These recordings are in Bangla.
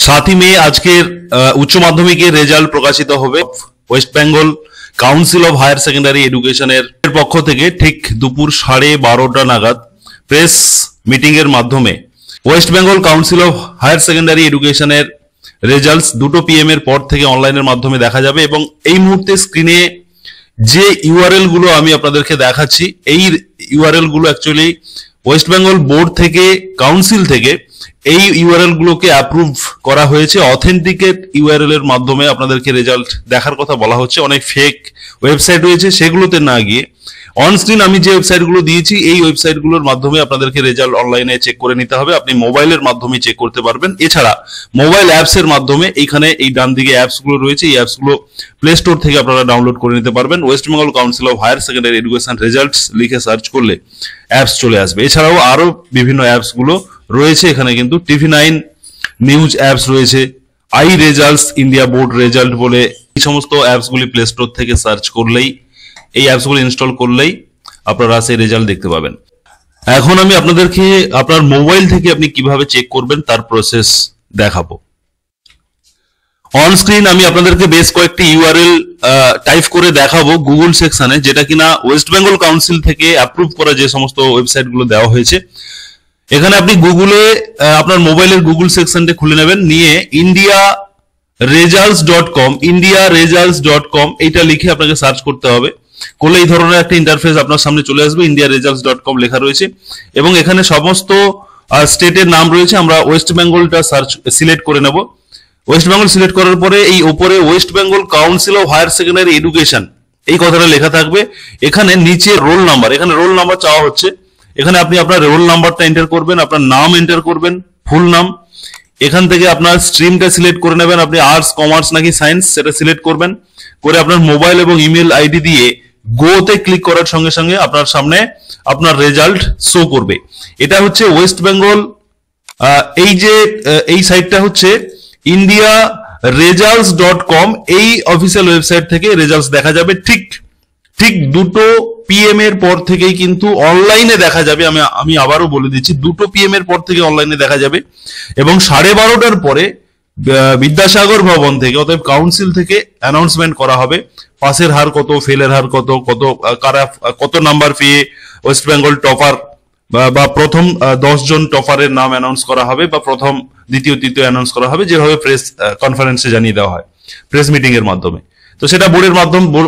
7ই মে আজকের উচ্চ মাধ্যমিকের রেজাল্ট প্রকাশিত হবে। West Bengal Council of Higher Secondary এডুকেশনের পক্ষ থেকে ঠিক দুপুর 12:30 নাগাদ প্রেস মিটিং এর মাধ্যমে West Bengal Council of Higher Secondary এডুকেশনের রেজাল্টস 2 PM এর পর থেকে অনলাইনের মাধ্যমে দেখা যাবে। এবং এই মুহূর্তে স্ক্রিনে যে ইউআরএল গুলো আমি আপনাদেরকে দেখাচ্ছি, এই ইউআরএল গুলো অ্যাকচুয়ালি ওয়েস্ট বেঙ্গল বোর্ড থেকে, কাউন্সিল থেকে এই ইউআরএল গুলোকে অ্যাপ্রুভ করা হয়েছে। অথেন্টিকেট ইউআরএল এর মাধ্যমে আপনাদেরকে রেজাল্ট দেখার কথা বলা হচ্ছে। অনেক ফেক ওয়েবসাইট রয়েছে, সেগুলোতে না গিয়ে অন স্ক্রিন আমি যে ওয়েবসাইট গুলো দিয়েছি এই ওয়েবসাইট গুলোর মাধ্যমে আপনাদেরকে রেজাল্ট অনলাইনে চেক করে নিতে হবে। আপনি মোবাইলের মাধ্যমে চেক করতে পারবেন। এছাড়া মোবাইল অ্যাপস এর মাধ্যমে এইখানে এই ডান দিকে অ্যাপস গুলো রয়েছে, এই অ্যাপস গুলো প্লে স্টোর থেকে আপনারা ডাউনলোড করে নিতে পারবেন। West Bengal Council of Higher Secondary Education results লিখে সার্চ করলে অ্যাপস চলে আসবে। এছাড়াও আরো বিভিন্ন অ্যাপস গুলো রয়েছে এখানে, কিন্তু TV9 নিউজ অ্যাপস রয়েছে, I results India board result বলে এই সমস্ত অ্যাপস গুলি প্লে স্টোর থেকে সার্চ করলেই, এই অ্যাপস গুলো ইনস্টল করলেই আপনারা সেই রেজাল্ট দেখতে পাবেন। এখন আমি আপনাদেরকে আপনার মোবাইল থেকে আপনি কিভাবে চেক করবেন তার প্রসেস দেখাবো। অন স্ক্রিন আমি আপনাদেরকে বেশ কয়েকটি ইউআরএল টাইপ করে দেখাবো গুগল সেকশনে, যেটা কিনা ওয়েস্ট বেঙ্গল কাউন্সিল থেকে অ্যাপ্রুভ করা যে সমস্ত ওয়েবসাইট গুলো দেওয়া হয়েছে। এখানে আপনি গুগলে আপনার মোবাইলের গুগল সেকশনটা খুলে নেবেন, নিয়ে indiaresults.com indiaresults.com এইটা লিখে আপনাকে সার্চ করতে হবে। করলে এই ধরনের একটা ইন্টারফেস আপনার সামনে চলে আসবে। indiaresults.com লেখা রয়েছে এবং এখানে সমস্ত স্টেটের নাম রয়েছে। আমরা ওয়েস্ট বেঙ্গলটা সিলেক্ট করে নেব। ওয়েস্ট বেঙ্গল সিলেক্ট করার পরে এই উপরে West Bengal Council of Higher Secondary Education এই কথাটা লেখা থাকবে। এখানে নিচে রোল নাম্বার, এখানে রোল নাম্বার চাওয়া হচ্ছে। এখানে আপনি আপনার রোল নাম্বারটা এন্টার করবেন, আপনার নাম এন্টার করবেন, ফুল নাম। এখান থেকে আপনার স্ট্রিমটা সিলেক্ট করে নেবেন, আপনি আর্টস, কমার্স নাকি সায়েন্স সেটা সিলেক্ট করবেন। করে আপনার মোবাইল এবং ইমেল আইডি দিয়ে গোতে ক্লিক করার সঙ্গে সঙ্গে আপনার সামনে আপনার রেজাল্ট শো করবে। এটা হচ্ছে ওয়েস্ট বেঙ্গল, এই যে এই সাইটটা হচ্ছে indiaresults.com, এই অফিসিয়াল ওয়েবসাইট থেকে রেজাল্টস দেখা যাবে। ঠিক 2 PM এর পর থেকেই কিন্তু অনলাইনে দেখা যাবে। আমি আবারও বলে দিচ্ছি, 2 PM এর পর থেকে অনলাইনে দেখা যাবে এবং 12:30টার পরে বিদ্যাসাগর ভবন থেকে, অতএব কাউন্সিল থেকে অ্যানাউন্সমেন্ট করা হবে পাসের হার কত, ফেলের হার কত, কারা কত নাম্বার পেয়ে ওয়েস্ট বেঙ্গল টপার বা প্রথম 10 জন টপারের নাম অ্যানাউন্স করা হবে, বা প্রথম, দ্বিতীয়, তৃতীয় অ্যানাউন্স করা হবে, যেভাবে প্রেস কনফারেন্সে জানিয়ে দেওয়া হয় প্রেস মিটিং এর মাধ্যমে। তো সেটা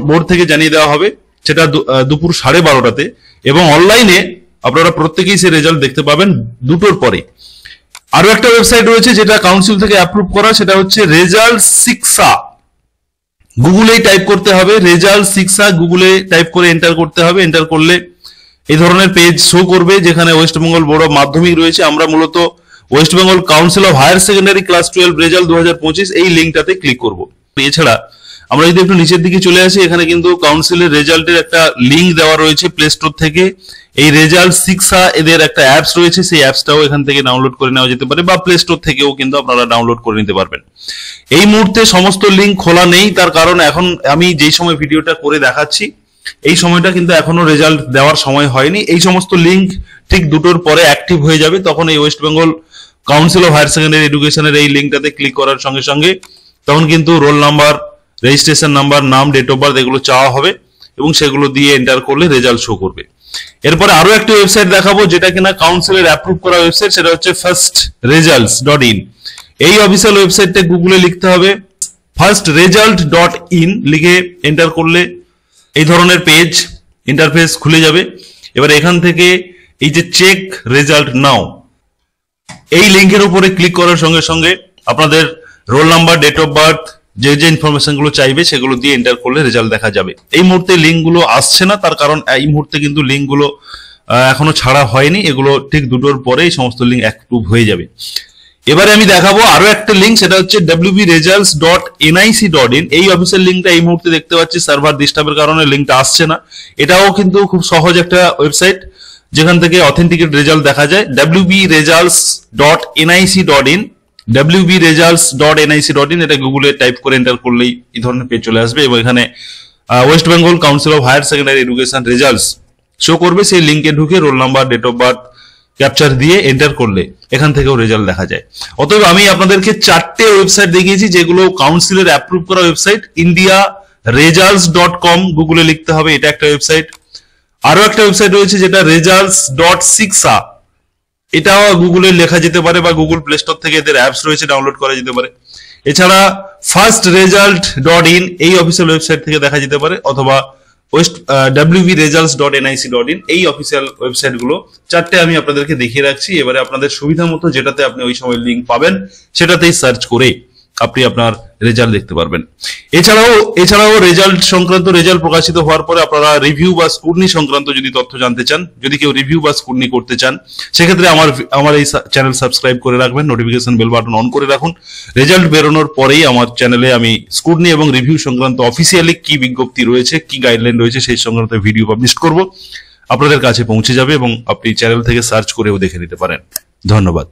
বোর্ড থেকে জানিয়ে দেওয়া হবে, সেটা দুপুর 12:30টাতে। এবং অনলাইনে আপনারা প্রত্যেকেই সেই রেজাল্ট দেখতে পাবেন 2টোর পরে। আরো একটা ওয়েবসাইট রয়েছে যেটা কাউন্সিল থেকে অ্যাপ্রুভ করা, সেটা হচ্ছে রেজাল্ট শিক্ষা। গুগলেই টাইপ করতে হবে, রেজাল্ট শিক্ষা গুগলে টাইপ করে এন্টার করতে হবে। এন্টার করলে এই ধরনের পেজ শো করবে যেখানে ওয়েস্ট বেঙ্গল বোর্ড অফ মাধ্যমিক রয়েছে। আমরা মূলত West Bengal Council of Higher Secondary class 12 result 2025 এই লিঙ্কটাতে ক্লিক করব। এছাড়া আমরা যদি একটু নিচের দিকে চলে আসি, এখানে কিন্তু কাউন্সিলের রেজাল্টের একটা লিঙ্ক দেওয়া রয়েছে প্লে স্টোর থেকে। এই রেজাল্ট শিক্ষা এদের একটা অ্যাপস রয়েছে, সেই অ্যাপসটাও এখান থেকে ডাউনলোড করে নেওয়া যেতে পারে, বা প্লে স্টোর থেকেও কিন্তু আপনারা ডাউনলোড করে নিতে পারবেন। এই মুহূর্তে সমস্ত লিঙ্ক খোলা নেই, তার কারণ এখন আমি যেই সময় ভিডিওটা করে দেখাচ্ছি এই সময়টা কিন্তু এখনো রেজাল্ট দেওয়ার সময় হয়নি। এই সমস্ত লিঙ্ক ঠিক 2টোর পরে অ্যাক্টিভ হয়ে যাবে। তখন এই West Bengal Council of Higher Secondary এডুকেশনের এই লিঙ্কটাতে ক্লিক করার সঙ্গে সঙ্গে তখন কিন্তু রোল নাম্বার, রেজিস্ট্রেশন নাম্বার, নাম, ডেট অফ বার্থ এগুলো চাওয়া হবে এবং সেগুলো দিয়ে এন্টার করলে রেজাল্ট শো করবে। এরপরে আরো একটা ওয়েবসাইট দেখাবো যেটা কিনা কাউন্সিলের অ্যাপ্রুভ করা ওয়েবসাইট, সেটা হচ্ছে firstresults.in। এই অফিসিয়াল ওয়েবসাইটটা গুগলে লিখতে হবে firstresult.in, লিখে এন্টার করলে এই ধরনের পেজ ইন্টারফেস খুলে যাবে। এবার এখান থেকে এই যে চেক রেজাল্ট নাও এই লিঙ্কের উপরে ক্লিক করার সঙ্গে সঙ্গে আপনাদের roll number, date of birth, যে ইনফরমেশন গুলো চাইবে সেগুলো দিয়ে এন্টার করলে রেজাল্ট দেখা যাবে। এই মুহূর্তে লিঙ্ক গুলো আসছে না, তার কারণ এই মুহূর্তে কিন্তু লিঙ্ক গুলো এখনো ছাড়া হয়নি। এগুলো ঠিক 2টোর পরে এই সমস্ত লিঙ্ক অ্যাক্টিভ হয়ে যাবে। এবারে আমি দেখাবো আরো একটা লিঙ্ক, সেটা হচ্ছে wbresults.nic.in। এই অফিসিয়াল লিঙ্কটা এই মুহূর্তে দেখতে পাচ্ছি, সার্ভার ডিস্টার্বের কারণে লিঙ্কটা আসছে না। এটাও কিন্তু খুব সহজ একটা ওয়েবসাইট যেখান থেকে অথেন্টিকেট রেজাল্ট দেখা যায়, wbresults.nic.in wbresults.nic.in। এটা গুগলে টাইপ করে এন্টার করলেই এই ধরনের পেজ চলে আসবে এবং এখানে West Bengal Council of Higher Secondary Education results show করবে। সেই লিঙ্কে ঢুকে roll number, date of birth captcha দিয়ে এন্টার করলে এখান থেকেও রেজাল্ট দেখা যায়। অতএব আমি আপনাদেরকে 4টে ওয়েবসাইট দেখিয়েছি যেগুলো কাউন্সিলের অ্যাপ্রুভ করা ওয়েবসাইট। indiaresults.com গুগলে লিখতে হবে, এটা একটা ওয়েবসাইট। আরো একটা ওয়েবসাইট রয়েছে যেটা results.শিক্ষা, এটাও গুগলে লেখা যেতে পারে বা গুগল প্লে স্টোর থেকে এদের অ্যাপস রয়েছে, ডাউনলোড করা যেতে পারে। এছাড়া firstresult.in এই অফিসিয়াল ওয়েবসাইট থেকে দেখা যেতে পারে, অথবা wvresults.nic.in এই অফিসিয়াল ওয়েবসাইট গুলো। 4টে আমি আপনাদেরকে দেখিয়ে রাখছি। এবারে আপনাদের সুবিধা মতো যেটাতে আপনি ওই সময় লিঙ্ক পাবেন সেটাতেই সার্চ করে আপনি আপনার রেজাল্ট দেখতে পারবেন। এছাড়াও রেজাল্ট সংক্রান্ত, রেজাল্ট প্রকাশিত হওয়ার পরে আপনারা রিভিউ বা স্কুরনি সংক্রান্ত যদি তথ্য জানতে চান, যদি কেউ রিভিউ বা স্কুরনি করতে চান, সেক্ষেত্রে আমার এই চ্যানেল সাবস্ক্রাইব করে রাখবেন, নোটিফিকেশন বেল বাটন অন করে রাখুন। রেজাল্ট বেরোনোর পরেই আমার চ্যানেলে আমি স্কুরনি এবং রিভিউ সংক্রান্ত অফিসিয়ালি কি বিজ্ঞপ্তি রয়েছে, কি গাইডলাইন রয়েছে সেই সংক্রান্ত ভিডিও পাবলিশ করব, আপনাদের কাছে পৌঁছে যাবে এবং আপনি চ্যানেল থেকে সার্চ করেও দেখে নিতে পারেন। ধন্যবাদ।